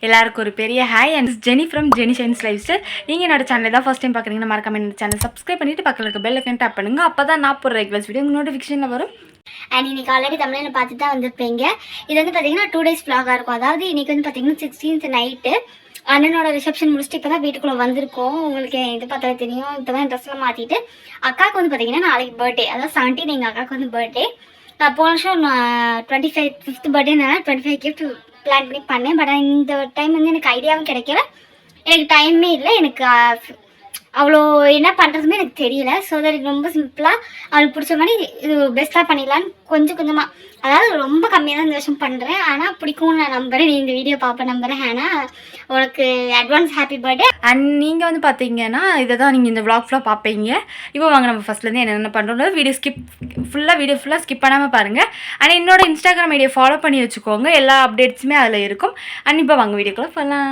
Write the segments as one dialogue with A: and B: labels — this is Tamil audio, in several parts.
A: எல்லாருக்கும் ஒரு பெரிய hi and Jenny from Jenny shines life style. நீங்கள் என்னோட சேனல் தான் ஃபஸ்ட் டைம் பார்க்குறீங்கன்னா மறக்காம என்னோட சேனல் சப்ஸ்கிரைப் பண்ணிட்டு பக்கத்தில் இருக்க பெல் ஐக்கன் டேப் பண்ணுங்க. அப்போ தான் நான் போடுற ரெகுலர்ஸ் வீடியோ உங்கள் நோட்டிஃபிகேஷனில் வரும்.
B: அண்ட் இன்னைக்கு ஆல்ரெடி தமிழில் பார்த்து தான் வந்திருப்பீங்க. இது வந்து பார்த்தீங்கன்னா 2 days vlog-ஆக இருக்கும். அதாவது இன்னைக்கு வந்து பார்த்தீங்கன்னா 16th நைட்டு அண்ணனோட ரிசப்ஷன் முடிச்சுட்டு இப்போ தான் வீட்டுக்குள்ளே வந்திருக்கோம். உங்களுக்கு இது பார்த்தாலே தெரியும். இப்போ தான் ட்ரெஸ்லாம் மாற்றிட்டு அக்காவுக்கு வந்து பார்த்தீங்கன்னா நாளைக்கு பர்த்டே, அதாவது 17 எங்கள் அக்காவுக்கு வந்து பர்த்டே. போன வருஷம் 5th பர்த்டேனால 25 கிஃப்ட் பிளான் பண்ணி பண்ணேன். பட் இந்த டைம் வந்து எனக்கு ஐடியாவும் கிடைக்கல, எனக்கு டைமே இல்லை, எனக்கு அவ்வளோ என்ன பண்ணுறதுமே எனக்கு தெரியல. ஸோ தட் ரொம்ப சிம்பிளாக அவளுக்கு பிடிச்ச மாதிரி இது பெஸ்ட்டாக பண்ணிடலான்னு கொஞ்சம் கொஞ்சமாக, அதாவது ரொம்ப கம்மியாக தான் இந்த வருஷம் பண்ணுறேன். ஆனால் பிடிக்கும்னு நான் நம்புகிறேன். நீ இந்த வீடியோ பார்ப்பேன் நம்புகிறேன். ஆனால் உனக்கு அட்வான்ஸ் ஹாப்பி பர்த்டே.
A: அண்ட் நீங்கள் வந்து பார்த்தீங்கன்னா இதை தான் நீங்கள் இந்த vlog ஃபுல்லாக பார்ப்பீங்க. இப்போ வாங்க நம்ம ஃபஸ்ட்லேருந்து என்னென்ன பண்ணுறோம் வீடியோ ஃபுல்லாக ஸ்கிப் பண்ணாமல் பாருங்கள். அண்ட் என்னோட இன்ஸ்டாகிராம் ஐடியை ஃபாலோ பண்ணி வச்சுக்கோங்க, எல்லா அப்டேட்ஸுமே அதில் இருக்கும். அண்ட் இப்போ வாங்க வீடியோக்குள்ளே போகலாம்.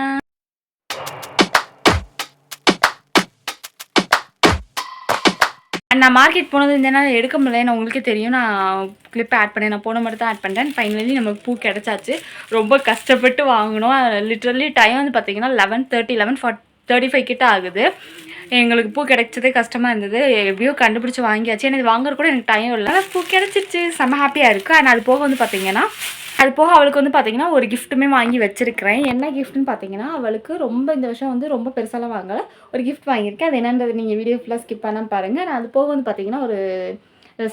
A: நான் மார்க்கெட் போனது இருந்தேனால எடுக்க முடியல, உங்களுக்கே தெரியும். நான் கிளிப்பை ஆட் பண்ணேன், நான் போன மட்டும் தான் ஆட் பண்ணிட்டேன். ஃபைனலி நமக்கு பூ கிடச்சாச்சு. ரொம்ப கஷ்டப்பட்டு வாங்கினோம். லிட்ரலி டைம் வந்து பார்த்திங்கன்னா 11:35 கிட்ட ஆகுது. எங்களுக்கு பூ கிடைச்சதே கஷ்டமாக இருந்தது. எப்படியோ கண்டுபிடிச்சி வாங்கியாச்சு. எனக்கு வாங்குற கூட எனக்கு டைம் இல்லை. ஆனால் பூ கிடச்சிருச்சு, செம்ம ஹாப்பியாக இருக்குது. ஆனால் அது போக வந்து பார்த்திங்கன்னா அவளுக்கு வந்து பார்த்திங்கன்னா ஒரு கிஃப்ட்டுமே வாங்கி வச்சுருக்கிறேன். என்ன கிஃப்ட்டுன்னு பார்த்தீங்கன்னா, அவளுக்கு ரொம்ப இந்த வருஷம் வந்து ரொம்ப பெருசாலாம் வாங்கலை, ஒரு கிஃப்ட் வாங்கியிருக்கேன். அது என்னன்றது நீங்கள் வீடியோ ஃபுல்லாக ஸ்கிப் பண்ணாமல் பாருங்கள். நான் அது போக வந்து பார்த்திங்கன்னா ஒரு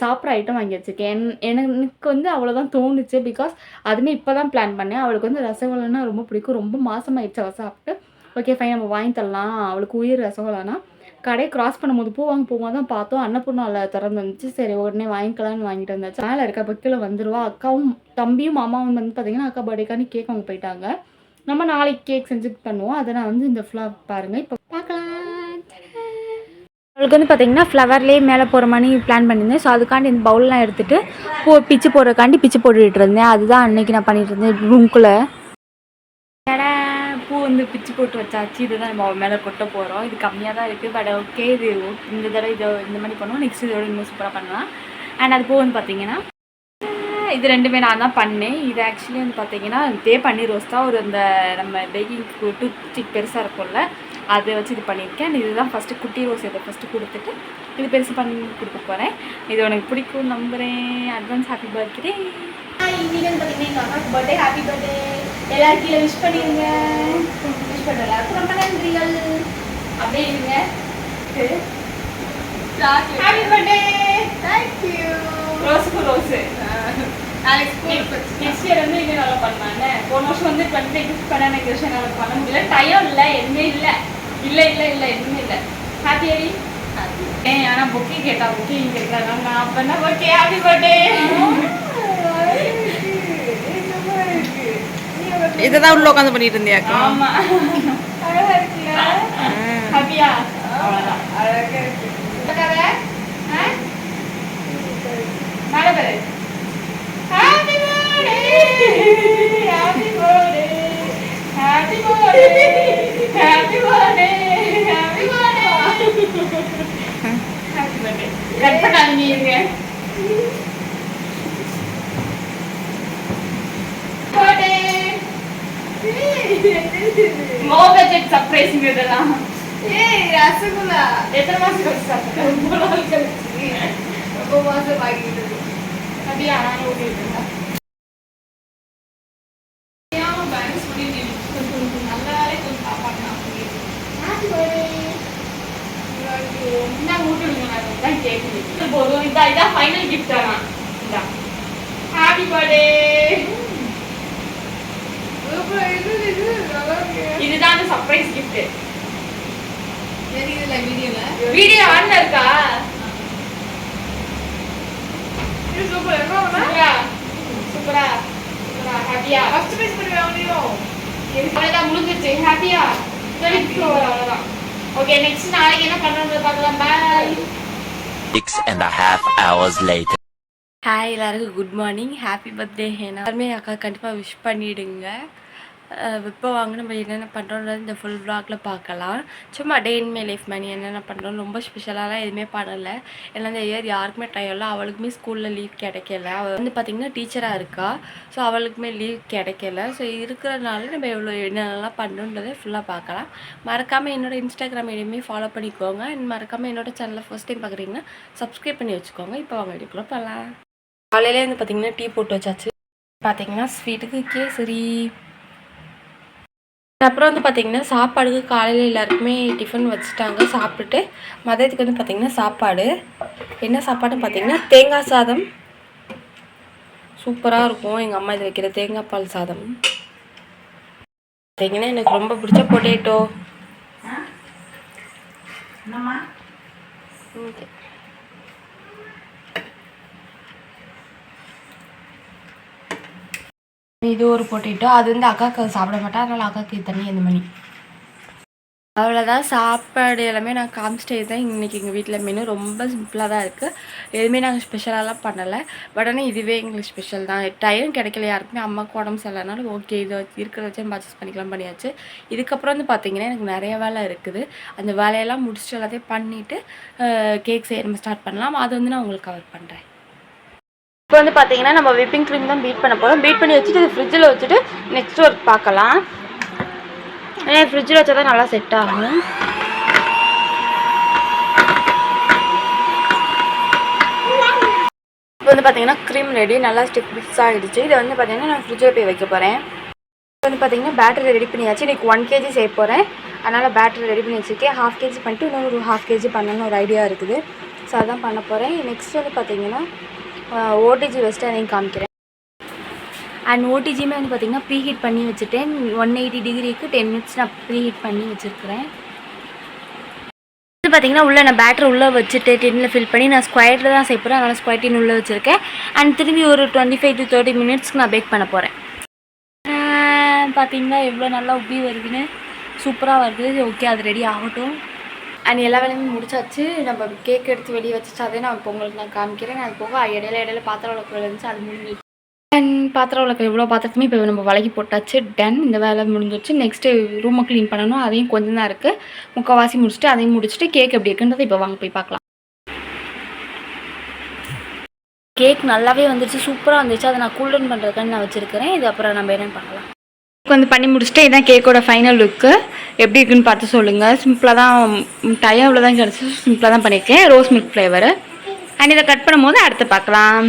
A: சாப்பிட்ற ஐட்டம் வாங்கி வச்சுருக்கேன். எனக்கு வந்து அவ்வளோதான் தோணுச்சு. பிகாஸ் அதுவுமே இப்போ தான் பிளான் பண்ணேன். அவளுக்கு வந்து ரசகுல்லானா ரொம்ப பிடிக்கும். ரொம்ப மாதமாகிடுச்சு அவள் சாப்பிட்டு. ஓகே ஃபைன், நம்ம வாங்கி தரலாம், அவளுக்கு உயிர் ரசகுல்லானா. கடையை கிராஸ் பண்ணும்போது பூ வாங்க போகும்போது தான் பார்த்தோம், அன்னப்பூர்ணாவில் திறந்து வந்துச்சு. சரி உடனே வாங்கிக்கலான்னு வாங்கிட்டு வந்தாச்சு. மேலே இருக்க பக்கில் வந்துடுவா. அக்காவும் தம்பியும் மாமாவும் வந்து பார்த்திங்கன்னா அக்கா பர்த்டேக்கான கேக் வாங்க போயிட்டாங்க. நம்ம நாளைக்கு கேக் செஞ்சு பண்ணுவோம். அதை நான் வந்து இந்த ஃப்ளவர் பாருங்கள், இப்போ பார்க்கலாம். அவளுக்கு வந்து பார்த்திங்கன்னா ஃப்ளவர்லேயே மேலே போகிற மாதிரி பிளான் பண்ணியிருந்தேன். ஸோ அதுக்காண்டி இந்த பவுல்லாம் எடுத்துகிட்டு பிச்சு போடுறக்காண்டி பிச்சு போட்டுட்டு இருந்தேன். அதுதான் அன்றைக்கி நான் பண்ணிட்டு இருந்தேன் ரூம்குள்ளே. பூ வந்து பிச்சு போட்டு வச்சாச்சு. இதுதான் நம்ம மேலே கொட்ட போகிறோம். இது கம்மியாக தான் இருக்குது, பட் ஓகே. இது இந்த தடவை இந்த மாதிரி பண்ணுவோம். நெக்ஸ்ட் இதோட இன்னும் சூப்பராக பண்ணலாம். அண்ட் அது பூ வந்து பார்த்திங்கன்னா இது ரெண்டுமே நான் தான் பண்ணேன். இது ஆக்சுவலி வந்து பார்த்திங்கன்னா பன்னீர் ரோஸ் தான். ஒரு இந்த நம்ம பேக்கிங்க்கு டூத்ஸ்டிக் பெருசாக இருக்கும்ல, அதை வச்சு இது பண்ணியிருக்கேன். இதுதான் ஃபஸ்ட்டு குட்டி ரோஸ். இதை ஃபஸ்ட்டு கொடுத்துட்டு இது பெருசு பண்ணி கொடுக்க போகிறேன். இது உனக்கு பிடிக்கும் நம்புகிறேன். Advance happy birthday. இன்னைக்கு வந்து பார்த்தீங்கன்னா எங்கள் அக்காவுக்கு பர்த்டே. Happy birthday. எல்லாரும் கீழே விஷ் பண்ணிடுங்க. விஷ் பண்ணுற எல்லாருக்கும் ரொம்ப நன்றிகள். அப்படியே இருங்க. Happy birthday. தேங்க்யூ. ரோஸுக்கு ரோஸு. நெக்ஸ்ட் இயர் வந்து இன்னும் நல்லா பண்ணலான்னு. போன வருஷம் வந்து 25 கிஃப்ட் பண்ண எனக்கு வருஷம் நல்லா பண்ண முடியல. டைம் இல்லை, எதுவுமே இல்லை. எதுவுமே இல்லை. Happy Hari happy. ஆனால் புக்கே கேட்டா புக்கே இங்கே இருக்காங்க. நான் அப்போ என்ன ஓகே ஹாப்பி பர்த்டே.
C: இததான் உள்ள உட்காந்து பண்ணிட்டு இருந்தியா?
A: ஆமா, அழகா இருக்குல்ல? ஹாப்பியா? அவ்வளவுதான், அழகா இருக்கு. பக்கவே மேல பாரு. Happy birthday, happy birthday, happy birthday, happy birthday, happy birthday, happy birthday. Cut பண்ணாதீங்க. லோ பட்ஜெட் சர்ப்ரைசிங் இதெல்லாம். ரசகுல்லா எத்தனை மாசம் கழிச்சு சாப்பிட்டேன்? ரொம்ப நாள் கழிச்சு. ரொம்ப மாசம் வாங்கிட்டு அப்படியே ஆனால் ஓகே பேலன்ஸ் பண்ணி கொஞ்சம் நல்லாவே கொஞ்சம் சாப்பாடுனா என்ன ஊட்டுடுங்க. நான் தான் கேட்குறேன். போதும், இதான் ஃபைனல் கிஃப்ட். ஆனால் இதான் ஹாப்பி பர்த்டே. இதுதான் அந்த சர்ப்ரைஸ் கிஃப்ட். தெரியல வீடியோ ஆன்ல இருக்கா? இது சூப்பரா சூப்பரா ஹாப்பியா கஸ்டமைஸ் பண்ணி வாங்குறோம். அவ்வளவுதான், முடிஞ்சிருச்சு. ஹாப்பியா சரி அவ்வளவுதான். ஓகே, நெக்ஸ்ட் நாளைக்கு என்ன பண்றோம்னு பார்க்கலாம். பை.
D: 6.5 hours later.
A: ஹாய் எல்லாருக்கும் குட் மார்னிங். Happy birthday. எல்லாருமே அக்கா கண்டிப்பாக விஷ் பண்ணிவிடுங்க. இப்போ வாங்க நம்ம என்னென்ன பண்ணுறோன்றது இந்த ஃபுல் vlogல பார்க்கலாம். சும்மா டே இன் மை லைஃப் மாதிரி என்னென்ன பண்ணுறோம், ரொம்ப ஸ்பெஷலாலாம் எதுவுமே பண்ணலை. ஏன்னா இந்த இயர் யாருக்குமே டைம் இல்லை. அவளுக்குமே ஸ்கூலில் லீவ் கிடைக்கல. அவள் வந்து பார்த்திங்கன்னா டீச்சராக இருக்கா. ஸோ அவளுக்குமே லீவ் கிடைக்கல. ஸோ இருக்கிறதுனால நம்ம எவ்வளோ என்னென்னலாம் பண்ணுறோன்றதை ஃபுல்லாக பார்க்கலாம். மறக்காமல் என்னோடய இன்ஸ்டாகிராம் ஐடியுமே ஃபாலோ பண்ணிக்கோங்க. அண்ட் மறக்காமல் என்னோடய சேனலை ஃபர்ஸ்ட் டைம் பார்க்குறீங்கன்னா சப்ஸ்கிரைப் பண்ணி வச்சுக்கோங்க. இப்போ அவங்க வீடியோக்குள்ளே போகலாம். காலையிலே வந்து பார்த்திங்கன்னா டீ போட்டு வச்சாச்சு. பார்த்திங்கன்னா ஸ்வீட்டுக்கு கேசரி. அப்புறம் வந்து பார்த்திங்கன்னா சாப்பாடுக்கு காலையில் எல்லாருக்குமே டிஃபன் வச்சுட்டாங்க. சாப்பிட்டுட்டு மதியத்துக்கு வந்து பார்த்திங்கன்னா சாப்பாடு என்ன சாப்பாடுன்னு பார்த்திங்கன்னா தேங்காய் சாதம். சூப்பராக இருக்கும் எங்கள் அம்மா இது வைக்கிற தேங்காய் பால் சாதம். பார்த்திங்கன்னா எனக்கு ரொம்ப பிடிச்ச பொட்டேட்டோ. இது ஒரு பொட்டேட்டோ. அது வந்து அக்காவுக்கு சாப்பிட மாட்டேன், அதனால் அக்காவுக்கு தண்ணி இந்த மணி. அவ்வளோதான். சாப்பாடு எல்லாமே நான் காமிச்சிட்டே தான். இன்றைக்கி எங்கள் வீட்டில் மெனு ரொம்ப சிம்பிளாக தான் இருக்குது. எதுவுமே நாங்கள் ஸ்பெஷலாலாம் பண்ணலை. பட் ஆனால் இதுவே எங்களுக்கு ஸ்பெஷல் தான். டைம் கிடைக்கல யாருக்குமே. அம்மாவுக்கு உடம்பு சரியில்லைனாலும் ஓகே இதை இருக்கிறத வச்சு பர்ச்சேஸ் பண்ணிக்கலாம் பண்ணியாச்சு. இதுக்கப்புறம் வந்து பார்த்திங்கன்னா எனக்கு நிறைய வேலை இருக்குது. அந்த வேலையெல்லாம் முடிச்சுட்டு எல்லாத்தையும் பண்ணிவிட்டு கேக் செய்ய நம்ம ஸ்டார்ட் பண்ணலாம். அது வந்து நான் உங்களுக்கு கவர் பண்ணுறேன். இப்போ வந்து பார்த்தீங்கன்னா நம்ம விப்பிங் க்ரீம் தான் பீட் பண்ண போகிறோம். பீட் பண்ணி வச்சுட்டு இது ஃப்ரிட்ஜில் வச்சுட்டு நெக்ஸ்ட் ஒர்க் பார்க்கலாம். ஏன்னா ஃப்ரிட்ஜில் வச்சா தான் நல்லா செட் ஆகும். இப்போ வந்து பார்த்தீங்கன்னா க்ரீம் ரெடி, நல்லா ஸ்டிக்ஸ் ஆகிடுச்சு. இதை வந்து பார்த்தீங்கன்னா நான் ஃப்ரிட்ஜில் போய் வைக்க போகிறேன். இப்போ வந்து பார்த்தீங்கன்னா பேட்டரி ரெடி பண்ணியாச்சு. இன்றைக்கி 1 kg செய்ய போகிறேன். அதனால் பேட்டரி ரெடி பண்ணி வச்சுருக்கேன். 1/2 kg பண்ணிட்டு இன்னொரு 1/2 kg பண்ணணும்னு ஒரு ஐடியா இருக்குது. ஸோ அதான் பண்ண போகிறேன். நெக்ஸ்ட் வந்து பார்த்தீங்கன்னா ஓடிஜி வச்சுட்டு அதையும் காமிக்கிறேன். அண்ட் ஓடிஜியுமே வந்து பார்த்திங்கன்னா ப்ரீ ஹீட் பண்ணி வச்சுட்டேன். 180 டிகிரிக்கு 10 மினிட்ஸ் நான் ப்ரீ ஹீட் பண்ணி வச்சுருக்கிறேன். இது பார்த்திங்கன்னா உள்ளே நான் பேட்டரி உள்ளே வச்சுட்டு டின்னில் ஃபில் பண்ணி நான் ஸ்கொயரில் தான் செய்ய போகிறேன். அதனால் ஸ்கொயர் டின் உள்ளே வச்சுருக்கேன். அண்ட் திரும்பி ஒரு 25 to 30 மினிட்ஸ்க்கு நான் பேக் பண்ண போகிறேன். பார்த்திங்கன்னா எவ்வளோ நல்லா உப்பி வருதுன்னு சூப்பராக வருது. ஓகே அது ரெடி ஆகட்டும். அண்ட் எல்லா வேலையுமே முடிச்சாச்சு. நம்ம கேக் எடுத்து வெளியே வச்சுட்டு அதே நான் இப்போ உங்களுக்கு நான் காமிக்கிறேன். அது போக இடையில பாத்திரம் விளக்கு இருந்துச்சு, அது முடிஞ்சிச்சு. அண்ட் பாத்திரம் விளக்கு எவ்வளோ பாத்திரத்துமே இப்போ நம்ம வழக்கி போட்டாச்சு. டன். இந்த வேலை முடிஞ்சிச்சு. நெக்ஸ்ட்டு ரூமை க்ளீன் பண்ணணும். அதையும் கொஞ்சம் தான் இருக்குது. முக்கால்வாசி முடிச்சுட்டு அதையும் முடிச்சுட்டு கேக் எப்படி இருக்குன்றது இப்போ வாங்க போய் பார்க்கலாம். கேக் நல்லாவே வந்துச்சு, சூப்பராக வந்துச்சு. அதை நான் கூல் டவுன் பண்ணுறதுக்கான நான் வச்சுருக்கிறேன். இது அப்புறம் நம்ம என்னென்னு பண்ணலாம். வந்து பண்ணி முடிச்சுட்டு இதான் கேக்கோட ஃபைனல் லுக்கு. எப்படி இருக்குன்னு பார்த்து சொல்லுங்கள். சிம்பிளாக தான் டைம் இவ்வளோ தான் கிடச்சி. சிம்பிளாக தான் பண்ணியிருக்கேன். Rose milk flavour. அண்ட் இதை கட் பண்ணும்போது அடுத்து பார்க்கலாம்.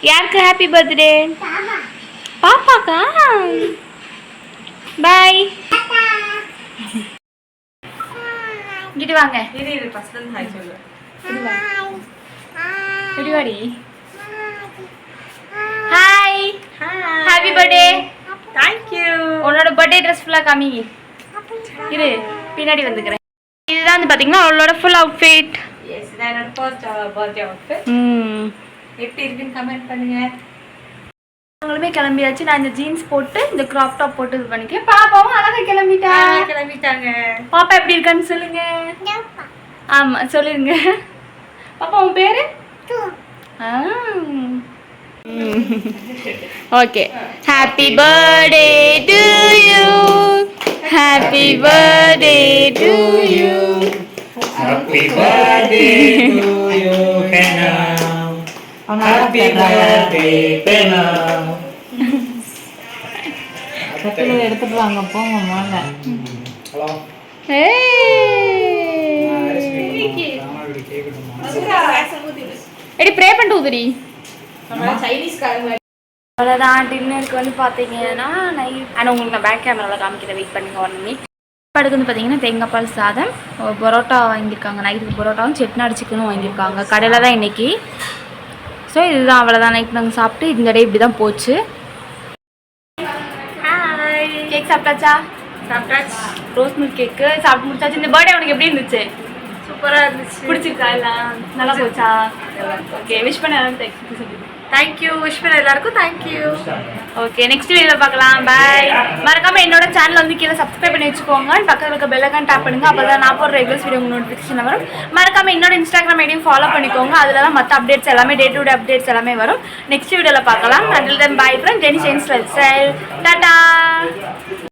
A: யாருக்கு ஹாப்பி பர்த்டே? பாப்பாக்கா? பாய். இங்கிட்டு வாங்க. வாடி. ஹாய். Happy birthday. தேங்க்யூ. உன்னோட பர்த்டே ட்ரெஸ் ஃபுல்லாக காமி. இரு பின்னாடி வந்துக்கிறேன். இதுதான் வந்து பார்த்தீங்கன்னா அவளோட ஃபுல் அவுட்ஃபிட். எஸ், நான் என்னோட ஃபர்ஸ்ட் பர்த்டே அவுட்ஃபிட். எப்படி இருக்குன்னு கமெண்ட் பண்ணுங்க. அவங்களுமே கிளம்பியாச்சு. நான் இந்த ஜீன்ஸ் போட்டு இந்த கிராப் டாப் போட்டு இது பண்ணிக்கிறேன். பாப்பாவும் அழகாக கிளம்பிட்டாங்க. பாப்பா எப்படி இருக்கான்னு சொல்லுங்க. ஆமாம் சொல்லுங்க. பாப்பா உன் பேரு? Okay. Happy birthday to you. Happy birthday to you.
E: Happy birthday to you, Penam. Happy birthday, Penam.
C: எடுத்துட்டு வாங்க போங்க முதல்ல.
E: ஹலோ.
A: எடி ப்ரே பண்ணிட்டு ஊதுடி. அவ்வளோதான். டின்னருக்கு வந்து பார்த்தீங்கன்னா நைட். ஆனால் உங்களுக்கு நான் பேக் கேமராவில் காமிக்கிறேன். வெயிட் பண்ணுங்க 1 minute. சாப்பாடுக்கு வந்து பார்த்தீங்கன்னா தேங்காய் பால் சாதம், பரோட்டா வாங்கியிருக்காங்க. நைட்டுக்கு பரோட்டாவும் செட்நாடு சிக்கனும் வாங்கியிருக்காங்க. கடையில் தான் இன்றைக்கி. ஸோ இதுதான் அவ்வளோதான். நைட் நாங்கள் சாப்பிட்டு இந்த டே இப்படி தான் போச்சு. கேக் சாப்பிட்டாச்சா? சாப்பிட்டாச்சு. ரோஸ் மில்க் கேக்கு சாப்பிட்டு முடிச்சாச்சு. இந்த பர்த்டே உனக்கு எப்படி இருந்துச்சு? சூப்பராக இருந்துச்சு. பிடிச்சிருக்கா? எல்லாம் நல்லா போச்சா? ஓகே. விஷ் பண்ண தேங்க்ஸ் சொல்லி தேங்க்யூ. விஷ் பண்ண எல்லாருக்கும் தேங்க்யூ. ஓகே, நெக்ஸ்ட் வீடியோவில் பார்க்கலாம். பாய். மறக்காமல் என்னோட சேனல் வந்து கீழே சப்ஸ்கிரைப் பண்ணி வச்சுக்கோங்க. பக்கத்தில் இருக்க பெல் ஐகான் டேப் பண்ணுங்க. அப்போ தான் நான் போடுற ரெகுலர்ஸ் வீடியோ உங்களுக்கு நோட்டிஃபிகேஷன் வரும். மறக்காமல் என்னோட இன்ஸ்டாகிராம் ஐடியும் ஃபாலோ பண்ணிக்கோங்க. அதில் தான் மற்ற அப்டேட்ஸ் எல்லாமே டே டு டே அப்டேட்ஸ் எல்லாமே வரும். நெக்ஸ்ட் வீடியோவில் பார்க்கலாம். until then bye from Jenny Chains Lifestyle. Tata.